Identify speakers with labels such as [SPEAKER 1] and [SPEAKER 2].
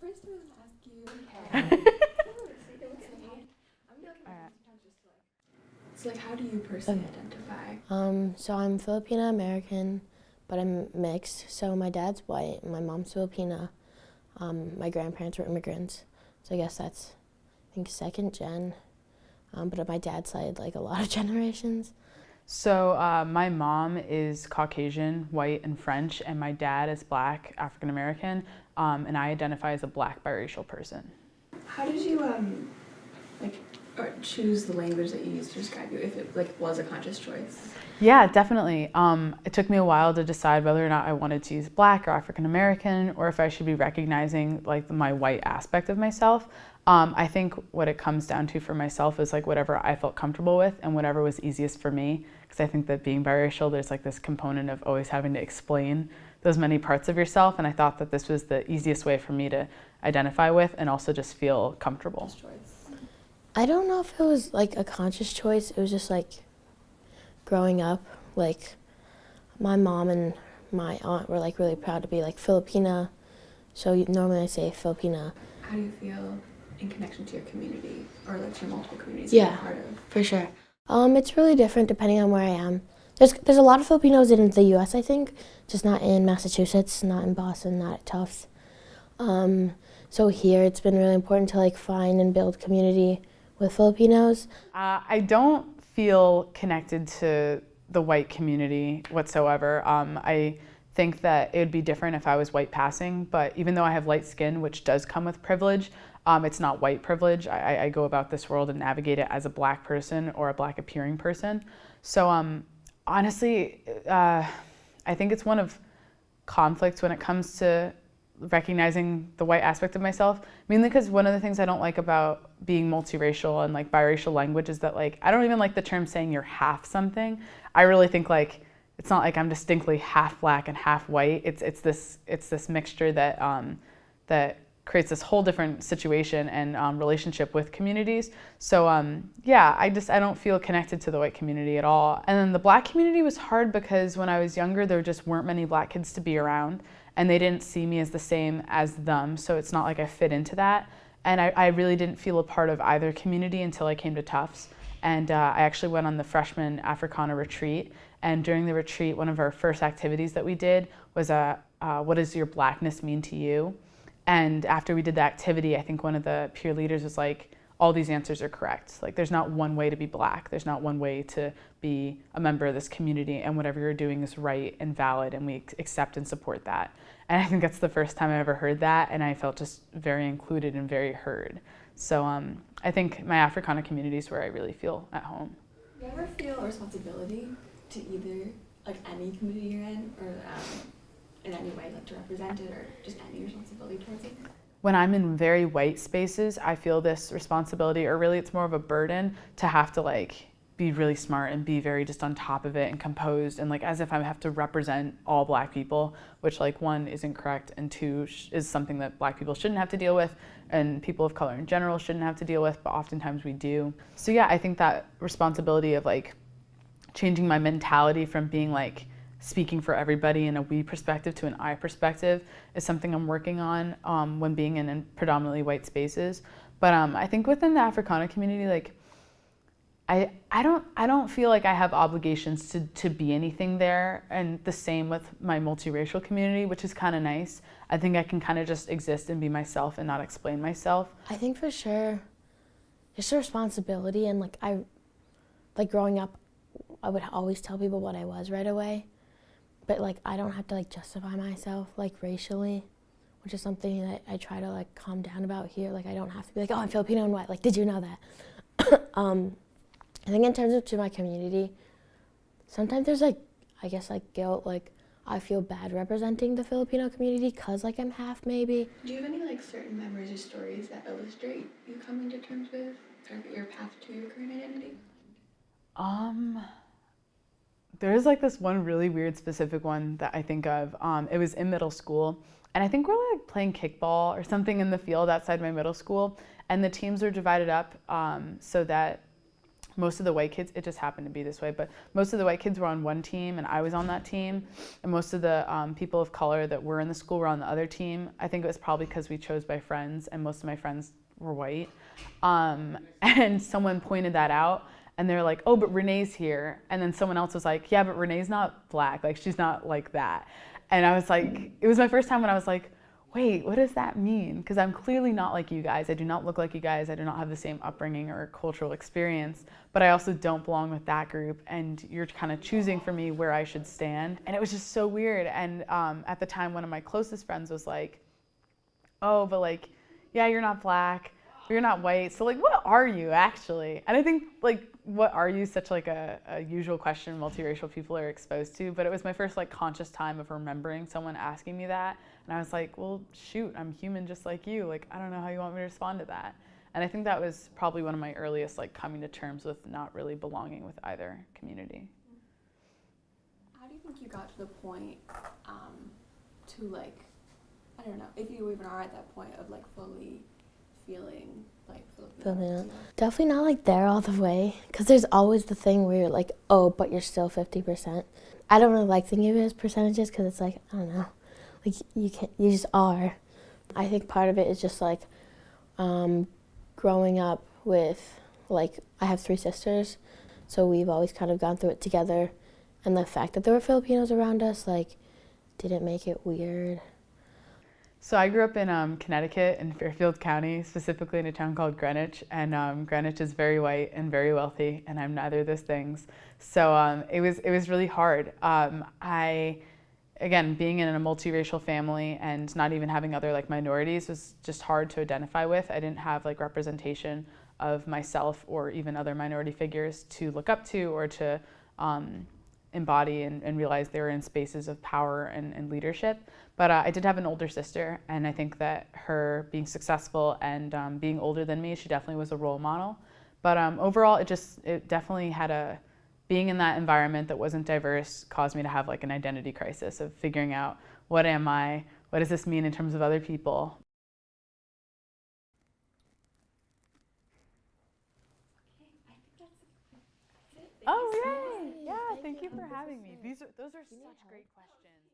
[SPEAKER 1] First I'm gonna ask you. So like, how do you personally identify?
[SPEAKER 2] So I'm Filipino American, but I'm mixed. So my dad's white, my mom's Filipina. My grandparents were immigrants, so I guess that's, I think, second gen. But on my dad's side, like a lot of generations.
[SPEAKER 3] So my mom is Caucasian, white, and French, and my dad is Black, African American, and I identify as a Black biracial person.
[SPEAKER 1] How did you like or choose the language that you used to describe you, if it like was a conscious choice?
[SPEAKER 3] Yeah, definitely. It took me a while to decide whether or not I wanted to use Black or African American, or if I should be recognizing like my white aspect of myself. I think what it comes down to for myself is like whatever I felt comfortable with and whatever was easiest for me. Because I think that being biracial, there's like this component of always having to explain those many parts of yourself, and I thought that this was the easiest way for me to identify with and also just feel comfortable.
[SPEAKER 2] I don't know if it was like a conscious choice. It was just like growing up, like my mom and my aunt were like really proud to be like Filipina. So normally I say Filipina.
[SPEAKER 1] How do you feel in connection to your community, or like to your multiple communities
[SPEAKER 2] Yeah,
[SPEAKER 1] you're part of?
[SPEAKER 2] for sure. It's really different depending on where I am. There's a lot of Filipinos in the U.S. I think, just not in Massachusetts, not in Boston, not at Tufts. So here it's been really important to like find and build community with Filipinos.
[SPEAKER 3] I don't feel connected to the white community whatsoever. I think that it would be different if I was white passing, but even though I have light skin, which does come with privilege, it's not white privilege. I go about this world and navigate it as a Black person or a Black appearing person. So honestly, I think it's one of conflict when it comes to recognizing the white aspect of myself, mainly because one of the things I don't like about being multiracial and like biracial language is that like I don't even like the term saying you're half something. I really think like it's not like I'm distinctly half Black and half white. It's this mixture that that creates this whole different situation and relationship with communities. So yeah, I don't feel connected to the white community at all. And then the Black community was hard because when I was younger, there just weren't many Black kids to be around, and they didn't see me as the same as them. So it's not like I fit into that. And I really didn't feel a part of either community until I came to Tufts. And I actually went on the freshman Africana retreat. And during the retreat, one of our first activities that we did was what does your Blackness mean to you? And after we did the activity, I think one of the peer leaders was like, all these answers are correct. Like there's not one way to be Black. There's not one way to be a member of this community, and whatever you're doing is right and valid, and we accept and support that. And I think that's the first time I ever heard that, and I felt just very included and very heard. So I think my Africana community is where I really feel at home.
[SPEAKER 1] Do you ever feel a responsibility to either like any community you're in, or in any way like to represent it, or just any responsibility towards it?
[SPEAKER 3] When I'm in very white spaces, I feel this responsibility, or really it's more of a burden to have to like be really smart and be very just on top of it and composed, and like as if I have to represent all Black people, which like one isn't correct, and two is something that Black people shouldn't have to deal with, and people of color in general shouldn't have to deal with, but oftentimes we do. So yeah, I think that responsibility of like changing my mentality from being like speaking for everybody in a we perspective to an I perspective is something I'm working on when being in predominantly white spaces. But I think within the Africana community, like I don't feel like I have obligations to be anything there, and the same with my multiracial community, which is kind of nice. I think I can kind of just exist and be myself and not explain myself.
[SPEAKER 2] I think for sure, just a responsibility, and like growing up, I would always tell people what I was right away, but like I don't have to like justify myself like racially, which is something that I try to like calm down about here. Like I don't have to be like, oh, I'm Filipino and white. Like, did you know that? I think in terms of to my community, sometimes there's like, I guess like guilt, like I feel bad representing the Filipino community because like I'm half maybe.
[SPEAKER 1] Do you have any like certain memories or stories that illustrate you coming to terms with or your path to your current identity?
[SPEAKER 3] There's like this one really weird specific one that I think of. It was in middle school, and I think we're like playing kickball or something in the field outside my middle school, and the teams are divided up so that most of the white kids, it just happened to be this way, but most of the white kids were on one team and I was on that team. And most of the people of color that were in the school were on the other team. I think it was probably because we chose by friends and most of my friends were white. And someone pointed that out and they're like, oh, but Renee's here. And then someone else was like, yeah, but Renee's not black. Like, she's not like that. And I was like, it was my first time when I was like, wait, what does that mean? Because I'm clearly not like you guys. I do not look like you guys. I do not have the same upbringing or cultural experience, but I also don't belong with that group. And you're kind of choosing for me where I should stand. And it was just so weird. And at the time, one of my closest friends was like, oh, but like, yeah, you're not black, but you're not white. So like, what are you actually? And I think like, what are you? Such like a usual question multiracial people are exposed to. But it was my first like conscious time of remembering someone asking me that. And I was like, well, shoot, I'm human just like you. Like, I don't know how you want me to respond to that. And I think that was probably one of my earliest like coming to terms with not really belonging with either community.
[SPEAKER 1] How do you think you got to the point to like, I don't know, if you even are at that point of like fully feeling like Filipino?
[SPEAKER 2] Definitely not like there all the way, because there's always the thing where you're like, oh, but you're still 50%. I don't really like thinking of it as percentages because it's like, I don't know, like you just are. I think part of it is just like growing up with, like, I have 3 sisters, so we've always kind of gone through it together, and the fact that there were Filipinos around us like didn't make it weird.
[SPEAKER 3] So I grew up in Connecticut in Fairfield County, specifically in a town called Greenwich, and Greenwich is very white and very wealthy, and I'm neither of those things. So it was really hard. Again, being in a multiracial family and not even having other like minorities was just hard to identify with. I didn't have like representation of myself or even other minority figures to look up to or to embody and realize they were in spaces of power and leadership. But I did have an older sister, and I think that her being successful and being older than me, she definitely was a role model. But overall, it definitely had being in that environment that wasn't diverse caused me to have like an identity crisis of figuring out, what am I? What does this mean in terms of other people?
[SPEAKER 1] Okay, I think that's it.
[SPEAKER 3] Oh, yay! Yeah, thank you for having me. Those are such great questions.